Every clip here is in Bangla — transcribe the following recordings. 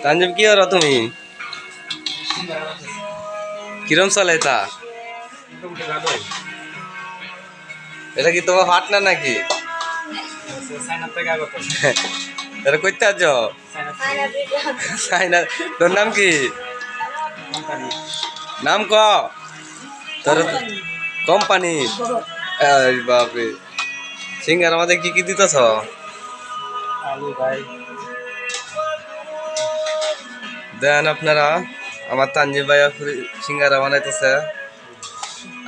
তানজিম কি করো তুমি? কিরম চলে তা? এটা কি তোমার পার্টনার নাকি? এটা কইতে আছ? তোর নাম কি? নাম ক তোর কোম্পানি। বাপরে সিঙ্গার আমাদের কি কি দিতেছ? দেন আপনারা আমার তানজিম ভাইয়া সিঙ্গারা বানাইতেছে,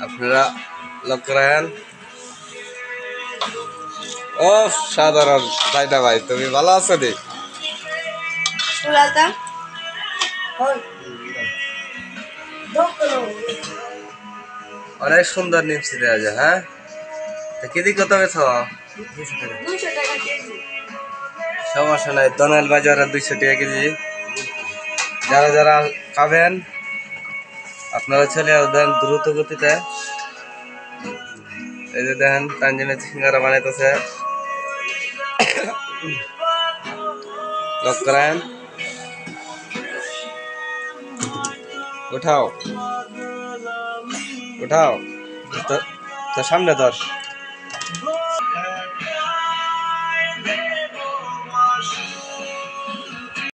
আপনারা লক্ষ্য রাখেন। ও সাধারণ তাই না ভাই, তুমি ভালো আছো রে? অনেক সুন্দর নিমছি দেওয়া যায়। হ্যাঁ, কেজি কত বেছ? সমস্যা নাই, দনাল বাজারে 200 টাকা কেজি। যারা যারা খাবেন আপনারা চলে আসবেন দ্রুত গতিতে। এই যে দেখেন তানজিমের সিঙ্গারা বানাইতেছে, লক করেন। উঠাও উঠাও, তো সামনে ধর।